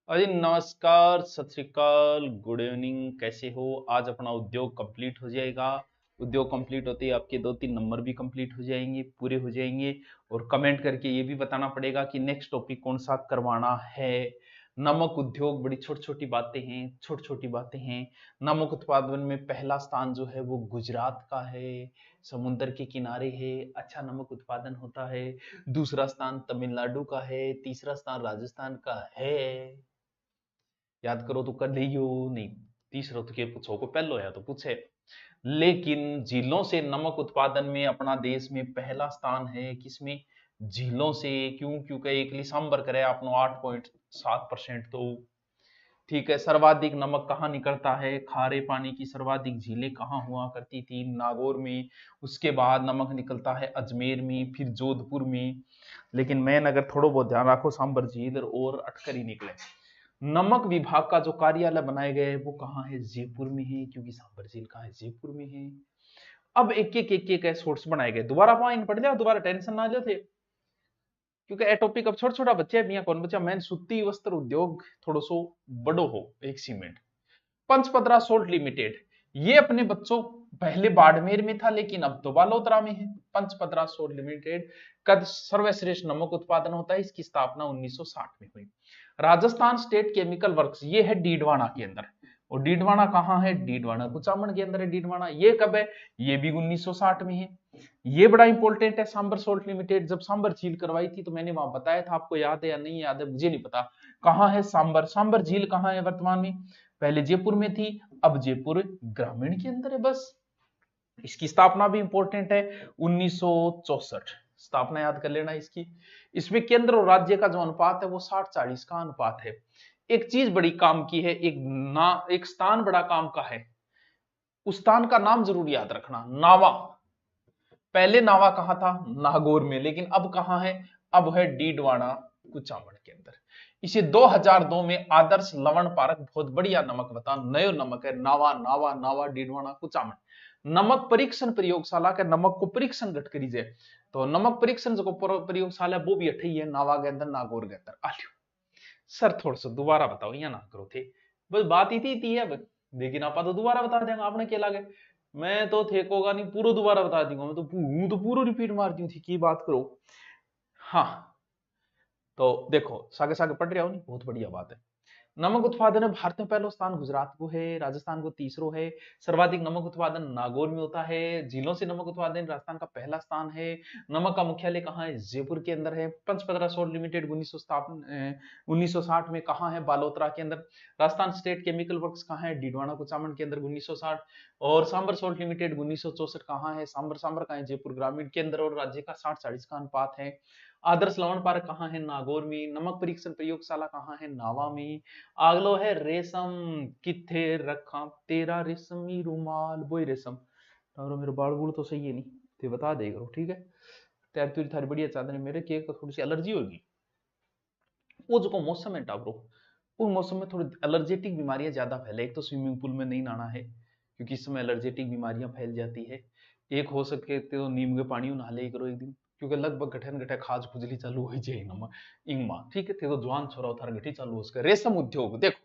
अरे नमस्कार, सत श्री अकाल, गुड इवनिंग। कैसे हो? आज अपना उद्योग कंप्लीट हो जाएगा। उद्योग कंप्लीट होते ही आपके 2-3 नंबर भी कंप्लीट हो जाएंगे, पूरे हो जाएंगे। और कमेंट करके ये भी बताना पड़ेगा कि नेक्स्ट टॉपिक कौन सा करवाना है। नमक उद्योग बड़ी छोटी छोटी बातें हैं, छोटी छोटी बातें हैं। नमक उत्पादन में पहला स्थान जो है वो गुजरात का है, समुद्र के किनारे है, अच्छा नमक उत्पादन होता है। दूसरा स्थान तमिलनाडु का है, तीसरा स्थान राजस्थान का है। याद करो तो कर लियो नहीं। तीसरा तो के पूछो को पहलो या तो पूछे। लेकिन झीलों से नमक उत्पादन में अपना देश में पहला स्थान है। किसमें? झीलों से। क्यों? क्योंकि एक सांबर करे आपनो 8.7%। तो ठीक है। सर्वाधिक नमक कहाँ निकलता है? खारे पानी की सर्वाधिक झीलें कहाँ हुआ करती थी? नागौर में। उसके बाद नमक निकलता है अजमेर में, फिर जोधपुर में। लेकिन मैन अगर थोड़ा बहुत ध्यान रखो, सांबर झील और अटकर ही निकले। नमक विभाग का जो कार्यालय बनाए गए हैं वो कहाँ है? जयपुर में है, क्योंकि सांबर झील कहाँ है? जयपुर में है। अब एक एक सोर्स बनाए गए। दोबारा पॉइंट पढ़ लिया, दोबारा टेंशन ना लेते, क्योंकि ए टॉपिक अब छोटा छोटा बच्चा है, कौन बच्चा मैंने सूती वस्त्र उद्योग थोड़ा सो बड़ो हो। एक सीमेंट पंचपदरा सोल्ट लिमिटेड, ये अपने बच्चों पहले बाड़मेर में था लेकिन अब तो बालोतरा में है। पंचपदरा सोल्ट लिमिटेड कद सर्वश्रेष्ठ नमक उत्पादन होता है। इसकी स्थापना 1960 में हुई। राजस्थान स्टेट केमिकल वर्क्स, ये है डीडवाना के अंदर। और डीडवाना कहाँ है? डीडवाना कुचामन के अंदर है डीडवाना। ये कब है? ये भी 1960 में है। ये बड़ा इंपॉर्टेंट है। सांबर सोल्ट लिमिटेड जब सांबर झील करवाई थी तो मैंने वहां बताया था, आपको याद है या नहीं याद है मुझे नहीं पता। कहाँ है सांबर? सांबर झील कहाँ है वर्तमान में? पहले जयपुर में थी, अब जयपुर ग्रामीण के अंदर है। बस इसकी स्थापना भी इंपॉर्टेंट है, 1964। स्थापना याद कर लेना इसकी। इसमें केंद्र और राज्य का जो अनुपात है वो 60-40 का अनुपात है। एक चीज बड़ी काम की है, एक स्थान बड़ा काम का है। उस स्थान का नाम जरूर याद रखना, नावा। पहले नावा कहां था? नागौर में। लेकिन अब कहां है? अब है डीडवाना कुचामन के अंदर। इसे 2002 में आदर्श लवण पार्क, बहुत बढ़िया नमक बता, नयो नमक है। नावा नावा नावा डीडवाना कुचामन नमक परीक्षण प्रयोगशाला के नमक को परीक्षण घट करी जाए। तो नमक परीक्षण जो प्रयोगशाला वो भी अठी है, नावा के अंदर, नागौर के अंदर। आलियो सर थोड़ा सा दोबारा बताओ, या ना करो थे। बस बात ही थी है। लेकिन आप तो दोबारा बता देंगे, आपने क्या लगे? मैं तो थे कोगा नहीं, पूरा दोबारा बता दूंगा। मैं तो पूरा रिपीट मार दी थी की बात करो। हाँ, तो देखो सागे सागे पढ़ रहे हो नहीं, बहुत बढ़िया बात है। नमक उत्पादन में भारत में पहला स्थान गुजरात को है, राजस्थान को तीसरो है। सर्वाधिक नमक उत्पादन नागौर में होता है। झीलों से नमक उत्पादन राजस्थान का पहला स्थान है। नमक का मुख्यालय कहाँ है? जयपुर के अंदर है। पंचपदरा सोल्ट लिमिटेड 1960 में कहाँ है? बालोतरा के अंदर। राजस्थान स्टेट केमिकल वर्क्स कहाँ है? डीडवाना कुचामन के अंदर 1960। और सांबर सोल्ट लिमिटेड 1964 कहाँ है? सांबर सांबर कहाँ है? जयपुर ग्रामीण के अंदर। और राज्य का 60-40 का अनुपात है। आदर्श लवण पार्क कहाँ है? नागौर में। नमक परीक्षण प्रयोगशाला कहाँ है? नावा में। अगलो है रेशम, किथे रखा तेरा रेशमी रुमाल, बोई रेशम। और मेरे बाल बूल तो सही है नहीं, ते बता दे करो, ठीक है। तैयार तुरी थारी बढ़िया चादर, मेरे केक को थोड़ी सी एलर्जी होगी। वो जो मौसम है टाबरो, उस मौसम में थोड़ी एलर्जेटिक बीमारियां ज्यादा फैले। एक तो स्विमिंग पूल में नहीं नहाना है, क्योंकि इस समय एलर्जेटिक बीमारियां फैल जाती है। एक हो सके तो नीम के पानी नहा ले करो एक दिन, क्योंकि लगभग गठन गठे खाज खुजली चालू हो जाए ना इंगमा, ठीक है। तो जवान छोरा उतार गठी चालू हो। रेशम उद्योग देखो,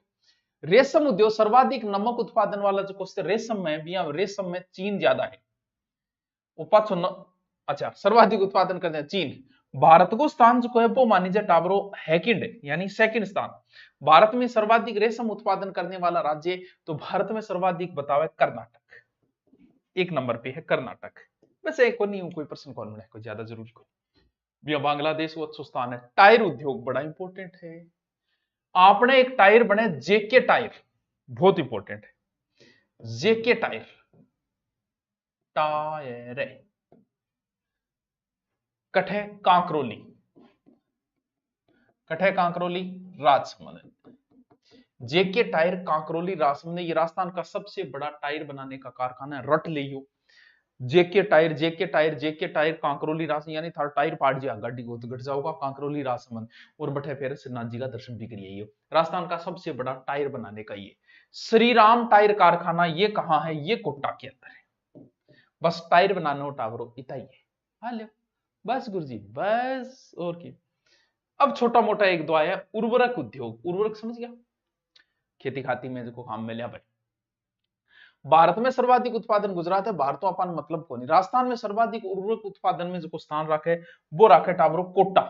रेशम उद्योग सर्वाधिक नमक उत्पादन वाला जो क्वेश्चन, रेशम में भी, रेशम में चीन ज्यादा है। वो पाँच अच्छा, सर्वाधिक उत्पादन करते हैं चीन। भारत को स्थान जो है वो मानी जाए टावरो हैकिंड, यानी सेकंड स्थान। भारत में सर्वाधिक रेशम उत्पादन करने वाला राज्य, तो भारत में सर्वाधिक बताओ कर्नाटक। एक नंबर पे है कर्नाटक। वैसे एक नहीं, कोई प्रश्न कौन है, कोई ज्यादा जरूरी कोई। बांग्लादेश वो अच्छा स्थान है। टायर उद्योग बड़ा इंपॉर्टेंट है। आपने एक टायर बने जेके टायर, बहुत इंपॉर्टेंट है। जेके टायर, टायर कठे कांकरोली, कठे कांकरोली राजसमंद। जेके टायर कांकरोली राजसमंद, ये राजस्थान का सबसे बड़ा टायर बनाने का कारखाना है। रट लियो, जेके टायर, जेके टायर, जेके टायर कांकरोली राजसमंद, यानी थारा टायर पाट जाएगा, गाड़ी को घट जाओगा कांकरोली राजसमंद। और बठे फिर श्रीनाथ जी का दर्शन भी करिए। राजस्थान का सबसे बड़ा टायर बनाने का ये श्री राम टायर कारखाना, ये कहां है? ये कोटा के अंदर है। बस टायर बनाना हो टावरो इतना ही है। हाँ लो बस गुरुजी, बस और की। अब छोटा मोटा एक दो आया, उर्वरक उद्योग। उर्वरक समझ गया, खेती खाती में जो काम में लिया भाई। भारत में सर्वाधिक उत्पादन गुजरात है, भारत अपन मतलब को नहीं। राजस्थान में सर्वाधिक उर्वरक उत्पादन में जो स्थान रखे वो रखे टाबरो कोटा।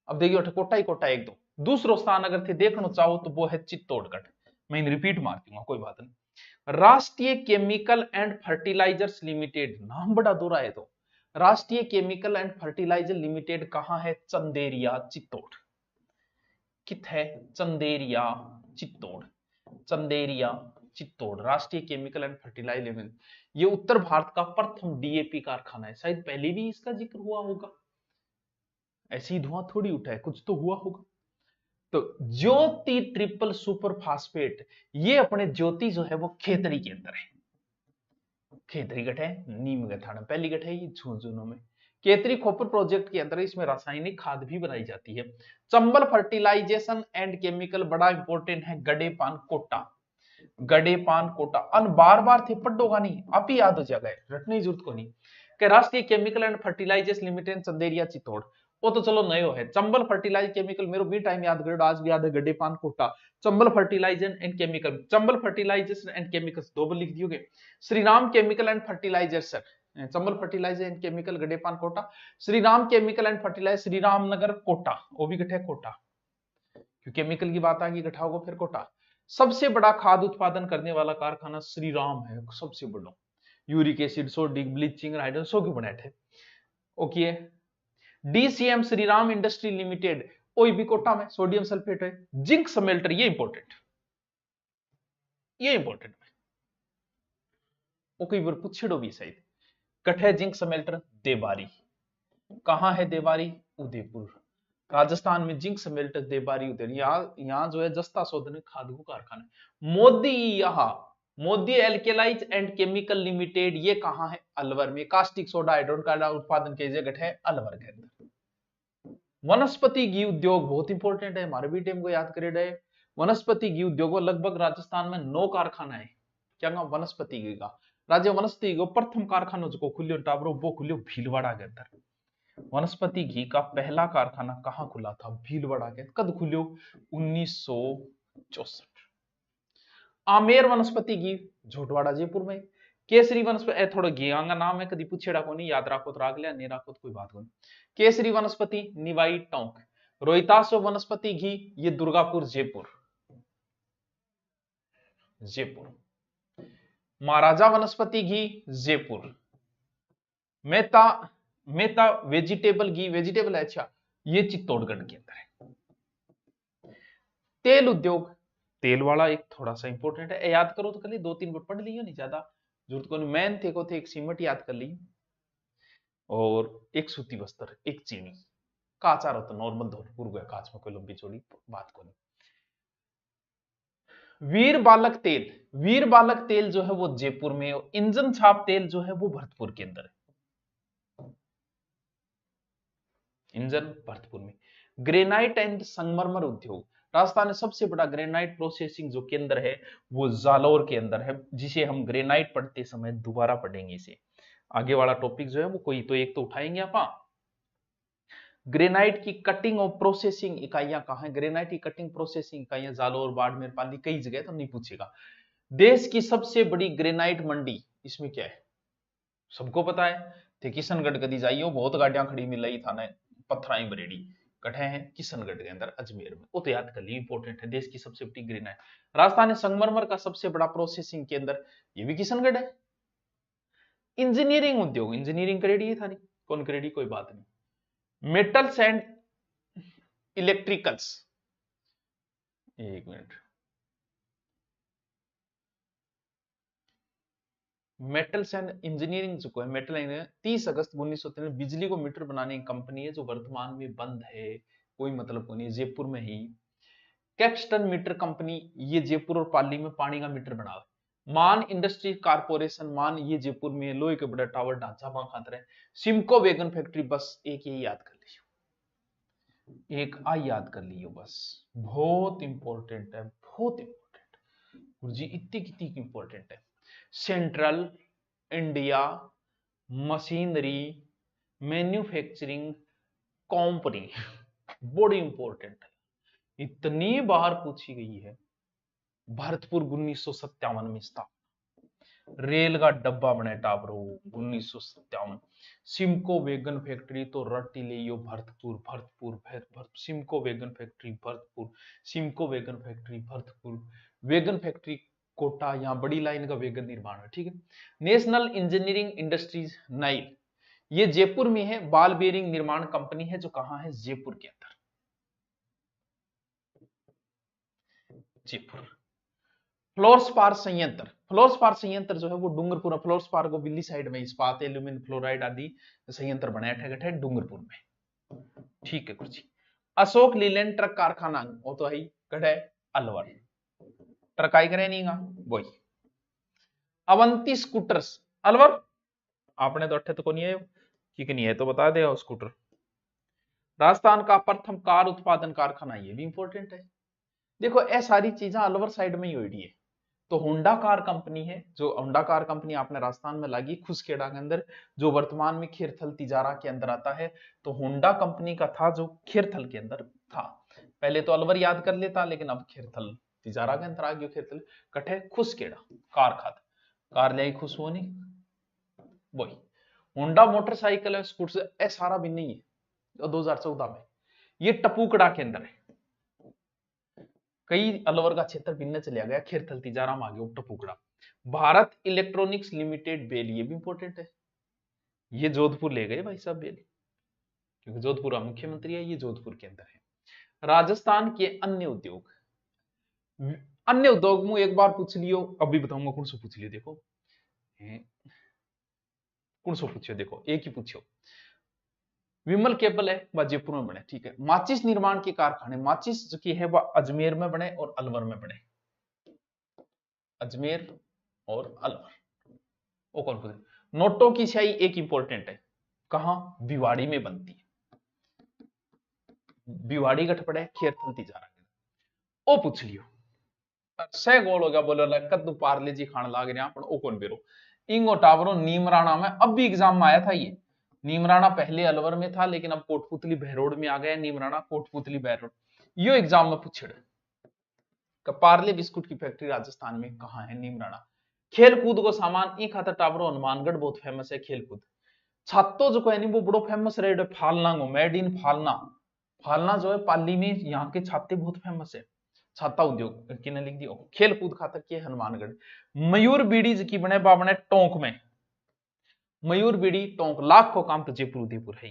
अब देखिए कोटा ही कोटा एक दो। दूसरो स्थान अगर थे देखना चाहो तो वो है चित्तौड़गढ़। मैं रिपीट मार दूंगा, कोई बात नहीं। राष्ट्रीय केमिकल एंड फर्टिलाइजर्स लिमिटेड, नाम बड़ा दूरा है तो। राष्ट्रीय केमिकल एंड फर्टिलाइजर लिमिटेड कहां है? चंदेरिया चित्तौड़। कित है? चंदेरिया चित्तौड़। चंदेरिया चित्तौड़ राष्ट्रीय केमिकल एंड फर्टिलाइजर लिमिटेड। ये उत्तर भारत का प्रथम डीएपी कारखाना है। शायद पहले भी इसका जिक्र हुआ होगा, ऐसे ही धुआं थोड़ी उठा है, कुछ तो हुआ होगा। तो ज्योति ट्रिपल सुपर फास्फेट, ये अपने ज्योति जो है वो खेतड़ी के अंदर है। खेतरी गठ है, नीम गठान पहली गठ है, ये झुंझुनों में। केतरी खोपर प्रोजेक्ट के अंदर इसमें रासायनिक खाद भी बनाई जाती है। चंबल फर्टिलाइजेशन एंड केमिकल बड़ा इंपॉर्टेंट है। गडेपान कोटा, गडेपान कोटा अन बार बार थे पढ़ोगा नहीं, आप ही याद हो जाएगा, रटने की जरूरत को नहीं। कि Rashtriya chemical and fertilizers limited Chanderia Chittor, वो तो चलो नयो है। चंबल फर्टिलाइज केमिकल मेरो भी टाइम याद करो, आज भी याद है। Gadepan Kota, Chambal fertiliser and chemical, Chambal fertilisers and chemicals दो बार लिख दियोगे। Shri Ram chemical and fertilisers sir, Chambal fertiliser and chemical Gadepan Kota. Shri Ram chemical and fertiliser Shri Ram Nagar Kota, वो भी गठे कोटा, क्योंकि केमिकल की बात आ गई गठा होगा फिर कोटा। सबसे बड़ा खाद उत्पादन करने वाला कारखाना श्री राम है, सबसे बड़ा। Uric acid, sodic, bleaching, hydrogen सो क्यों बने थे। Okay, DCM Shriram industry limited, ओ भी कोटा में, सोडियम सल्फेट है। जिंक समेल्टर, ये इंपॉर्टेंट, ये इंपॉर्टेंट है, वो कई बार पूछेड़ो भी सही। कठे जिंक समेल्टर देवारी, कहां है देवारी? उदयपुर, राजस्थान में जिंक समेल्टर देवारी उदयपुर। यहां जो है जस्ता शोधन खाद को कारखाना। मोदी, यहां मोदी एल्केलाइज एंड केमिकल लिमिटेड, ये कहां है? अलवर में। कास्टिक सोडा हाइड्रोन का उत्पादन की जगह है अलवर के अंदर। वनस्पति घी उद्योग बहुत इंपॉर्टेंट है, हमारे भी टीम को याद करे रहे। वनस्पति घी उद्योग लगभग राजस्थान में 9 कारखाना है। क्या नाम? वनस्पति घी का। राज्य वनस्पति घी प्रथम कारखाना जो खुल्यो टाबरो वो खुल्यो भीलवाड़ा के अंदर। वनस्पति घी का पहला कारखाना कहां खुला था? भीलवाड़ा के। कद खुल्यो? 1964। आमेर वनस्पति घी झोटवाड़ा जयपुर में। केसरी वनस्पति थोड़ा घी का नाम है, कभी पूछेड़ा को नहीं, याद राखो तो राख लिया, नहीं राखो तो कोई बात नहीं। केसरी वनस्पति निवाई टोंक। रोहितासो वनस्पति घी, ये दुर्गापुर जयपुर, जयपुर। महाराजा वनस्पति घी जयपुर। मेहता, मेहता वेजिटेबल घी, वेजिटेबल है अच्छा, ये चित्तौड़गढ़ के अंदर है। तेल उद्योग, तेल वाला एक थोड़ा सा इंपॉर्टेंट है, याद करो तो कल 2-3 बार पढ़ लियो, नहीं ज्यादा जरूरत को नहीं। मैन थे को थे एक सीमट याद कर ली, और एक सूती वस्त्र, एक चीनी। काचा रहो तो नॉर्मल धोलपुर गया, काच में कोई लंबी चौड़ी बात को नहीं। वीर बालक तेल, वीर बालक तेल जो है वो जयपुर में, और इंजन छाप तेल जो है वो भरतपुर के अंदर है। इंजन भरतपुर में। ग्रेनाइट एंड संगमरमर उद्योग, राजस्थान में सबसे बड़ा ग्रेनाइट प्रोसेसिंग जो केंद्र है वो जालौर के अंदर है, जिसे हम ग्रेनाइट पढ़ते समय दोबारा पढ़ेंगे। इसे आगे वाला टॉपिक जो है वो कोई तो एक तो उठाएंगे आप। ग्रेनाइट की कटिंग और प्रोसेसिंग इकाइयां कहां है? ग्रेनाइट की कटिंग प्रोसेसिंग इकाइयां जालौर, बाड़मेर, पाली, कई जगह, तो नहीं पूछेगा। देश की सबसे बड़ी ग्रेनाइट मंडी, इसमें क्या है? सबको पता है, थे किशनगढ़ कदी जाइयो, बहुत गाड़ियां खड़ी मिल रही थाना पत्थराई बरेडी, कठे हैं किशनगढ़ के अंदर, अजमेर में, वो तो याद कर ली, इंपॉर्टेंट है। देश की सबसे बड़ी ग्रेनाइट, राजस्थान संगमरमर का सबसे बड़ा प्रोसेसिंग केंद्र, ये भी किशनगढ़ है। इंजीनियरिंग उद्योग, इंजीनियरिंग करेडी था नहीं, कौन करेडी, कोई बात नहीं। मेटल्स एंड इलेक्ट्रिकल्स, एक मिनट, मेटल्स एंड इंजीनियरिंग जो है, मेटल इंजीनियरिंग 30 अगस्त 1993 बिजली को मीटर बनाने की कंपनी है जो वर्तमान में बंद है, कोई मतलब को नहीं, जयपुर में ही। कैप्स्टन मीटर कंपनी, ये जयपुर और पाली में पानी का मीटर बना है। मान इंडस्ट्री कारपोरेशन, मान ये जयपुर में, लोहे के बड़ा टावर ढांचा वहां खातर है। सिमको वैगन फैक्ट्री, बस एक यही याद कर लीजिए, एक आई याद कर लियो बस, बहुत इंपॉर्टेंट है, बहुत इंपॉर्टेंट गुरुजी, इतनी कितनी इंपॉर्टेंट है। Central India machinery manufacturing company बड़ी इंपॉर्टेंट है, इतनी बार पूछी गई है। भरतपुर 1957 में स्थापित, रेल का डब्बा बने टाबरो 1957। सिमको वेगन फैक्ट्री तो रट्टी ले यो Bharatpur Bharatpur Simco wagon factory Bharatpur, Simco wagon factory Bharatpur, wagon factory Kota, यहाँ बड़ी लाइन का वेगन निर्माण है, ठीक है। नेशनल इंजीनियरिंग इंडस्ट्रीज नाइल, ये जयपुर में है, बाल बेरिंग निर्माण कंपनी है जो कहां है, जयपुर के अंदर, जयपुर। फ्लोरस्पार संयंत्र, फ्लोरस्पार संयंत्र जो है वो डूंगरपुर, फ्लोरस्पार को दिल्ली साइड में इस्पात एल्यूमिनियम फ्लोराइड आदि संयंत्र बनाया ठेठे डूंगरपुर में, ठीक है कुछ। अशोक लीलैंड ट्रक कारखाना वो तो है कड़े अलवर, ट्रक आई करे नहीं वही। अवंती स्कूटर्स अलवर, आपने तो अट्ठे तो को नहीं है ठीक नहीं है तो बता दे स्कूटर। राजस्थान का प्रथम कार उत्पादन कारखाना, ये भी इंपॉर्टेंट है। देखो ये सारी चीजें अलवर साइड में ही हुई है। तो होंडा कार कंपनी है, जो होंडा कार कंपनी आपने राजस्थान में लगी खुसखेड़ा के अंदर, जो वर्तमान में खेरथल तिजारा के अंदर आता है। तो होंडा कंपनी का था जो खेरथल के अंदर था, पहले तो अलवर याद कर लेता लेकिन अब खेरथल तिजारा के अंदर आ गया। खेरथल कठे खुसखेड़ा कार खाद, कार ले खुश हो नहीं वही। होंडा मोटरसाइकिल है, स्कूटर है, सारा भी नहीं है 2014 में, ये टपूकड़ा के अंदर है। कई अलवर का क्षेत्र भिन्न चलिया गया, खेरथल तिजारा में आ गया Tapukara. Bharat electronics limited BEL, ये भी इंपॉर्टेंट है, ये जोधपुर ले गए भाई साहब बेल, क्योंकि जोधपुर का मुख्यमंत्री है, ये जोधपुर के अंदर है। राजस्थान के अन्य उद्योग, अन्य उद्योग में एक बार पूछ लियो, अभी बताऊंगा कौन सा पूछ लियो, देखो कौन सा पूछियो, देखो एक ही पूछियो। विमल केबल है वह जयपुर में बने, ठीक है। माचिस निर्माण के कारखाने, माचिस जो की है वह अजमेर में बने और अलवर में बने, अजमेर और अलवर। वो कौन पूछे। नोटों की स्याही एक इंपॉर्टेंट है, कहां, भिवाड़ी में बनती है, भिवाड़ी गठ पड़े खेरथल तिजारा, ओ पूछ लियो। सह गोल हो गया, बोलो कद्दू पार्ले जी खान लाग रहे हैं, ओ कौन बेरो। इंगो टावरो नीमराणा में, अब भी एग्जाम में आया था ये। नीमराणा पहले अलवर में था लेकिन अब कोटपुतली बहरोड में आ गया, नीमराणा कोटपुतली बहरोड, यो एग्जाम में पूछे। पार्ले बिस्कुट की फैक्ट्री राजस्थान में कहां है, नीमराणा। खेल कूद को सामान ई खातर टावरो हनुमानगढ़ बहुत फेमस है खेल कूद। छातो जो है वो बड़ो फेमस रहे फालना को, मेड इन फालना, फालना जो है पाली में, यहाँ के छाते बहुत फेमस है, छाता उद्योग किने लिख दियो। खेल कूद खातर के हनुमानगढ़। मयूर बीड़ी की बने बाबने टोंक में, मयूर बीड़ी टोंक, लाख को काम तो जयपुर उदयपुर है।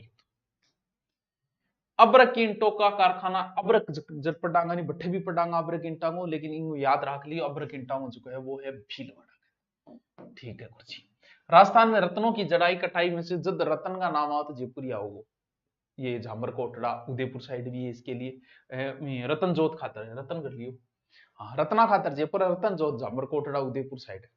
अब्रक ईंटों का कारखाना, अब्रक जब पड़ांगा नहीं बट्ठे भी पड़ांगा अब्रक ईंटा को, लेकिन इनको याद रख लियो अब्रक ईंटा जो है वो है भीलवाड़ा, ठीक है कुछ। राजस्थान में रत्नों की जड़ाई कटाई में से जब रतन का नाम आओ तो जयपुर आओगे, ये झामर कोटड़ा उदयपुर साइड भी है इसके लिए। रतन जोत खातर है, रतन कर लियो, हाँ रत्ना खातर जयपुर, रतन जोत झामर कोटड़ा उदयपुर साइड।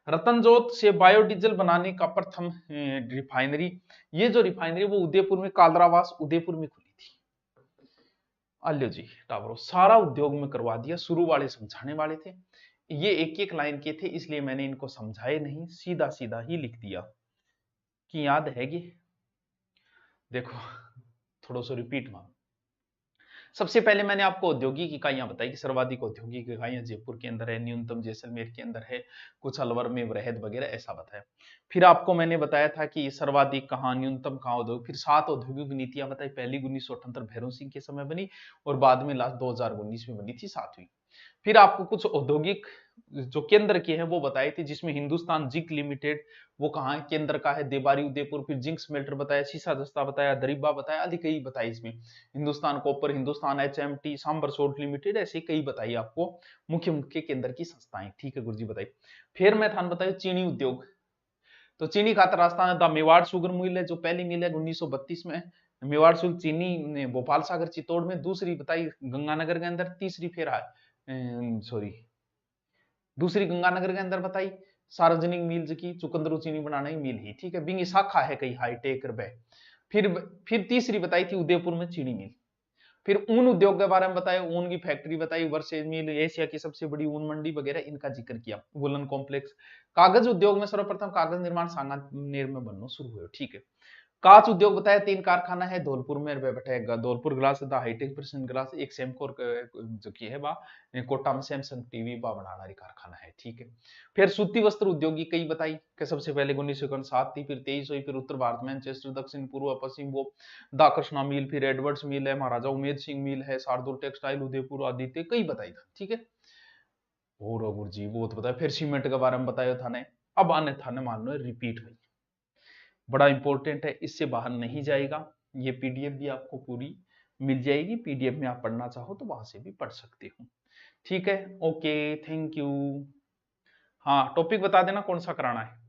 रतन जोत से बायोडीजल बनाने का प्रथम रिफाइनरी, ये जो रिफाइनरी वो उदयपुर में, कालरावास उदयपुर में खुली थी। अल्यो जी टावरो सारा उद्योग में करवा दिया, शुरू वाले समझाने वाले थे, ये एक एक लाइन के थे इसलिए मैंने इनको समझाए नहीं, सीधा सीधा ही लिख दिया कि याद है कि देखो थोड़ा सा रिपीट मांग। सबसे पहले मैंने आपको औद्योगिक इकाइयां बताई कि सर्वाधिक औद्योगिक इकाइयां जयपुर के अंदर है, न्यूनतम जैसलमेर के अंदर है, कुछ अलवर में वृहद वगैरह ऐसा बताया। फिर आपको मैंने बताया था कि सर्वाधिक कहाँ, न्यूनतम कहाँ औद्योगिक, फिर 7 औद्योगिक नीतियां बताई, पहली 1978 भैरव सिंह के समय बनी और बाद में लास्ट 2019 में बनी थी 7वीं। फिर आपको कुछ औद्योगिक जो केंद्र के हैं वो बताए थे, जिसमें हिंदुस्तान जिंक लिमिटेड वो कहाँ है, केंद्र का है देबारी उदयपुर। फिर जिंक स्मेल्टर बताया, शीशा दस्ता बताया, दरिबा बताया, आदि कई बताई इसमें। Hindustan copper, Hindustan HMT, Sambhar salt limited, ऐसे कई बताई आपको मुख्य मुख्य केंद्र की संस्थाएं, ठीक है गुरुजी बताई। फिर मैं था बताया चीनी उद्योग, तो चीनी खातर राजस्थान था मेवाड़ शुगर मिल है, जो पहली मिल है 1932 में मेवाड़ शुगर चीनी भोपाल सागर चित्तौड़ में, दूसरी बताई गंगानगर के अंदर, तीसरी फिर सॉरी दूसरी गंगानगर के अंदर बताई सार्वजनिक मिल्स की, चुकंदरू चीनी बनाने की मिल ही, ठीक है, बिंगी शाखा है कई हाईटेक रबे। फिर तीसरी बताई थी उदयपुर में चीनी मिल। फिर ऊन उद्योग के बारे में बताया, ऊन की फैक्ट्री बताई, वर्षेज मिल, एशिया की सबसे बड़ी ऊन मंडी वगैरह इनका जिक्र किया, वुलन कॉम्प्लेक्स। कागज उद्योग में सर्वप्रथम कागज निर्माण सांगानेर में बनना शुरू हुआ, ठीक है। कांच उद्योग बताया 3 कारखाना है धौलपुर में बैठेगा, Dholpur glass the hitech president glass, एक सेमकोर जो की है बा कोटा में सैमसंग टीवी बा बनाना कारखाना है, ठीक है। फिर सूती वस्त्र उद्योगी कई बताई कि सबसे पहले 1957 थी, फिर 23 हुई, फिर उत्तर भारत मैनचेस्टर, दक्षिण पूर्व पश्चिम वो दाकृष्णा मिल, फिर एडवर्ड्स मिल है, महाराजा उमेद सिंह मिल है, शार्दुल टेक्सटाइल उदयपुर, आदित्य कई बताई था, ठीक है। और अगुर जी वो तो बताया, फिर सीमेंट के बारे में बताया था ने। अब आने था मान लो रिपीट हुई, बड़ा इंपॉर्टेंट है, इससे बाहर नहीं जाएगा। ये पीडीएफ भी आपको पूरी मिल जाएगी, पीडीएफ में आप पढ़ना चाहो तो वहां से भी पढ़ सकते हो, ठीक है। Okay, thank you. हाँ, टॉपिक बता देना कौन सा कराना है।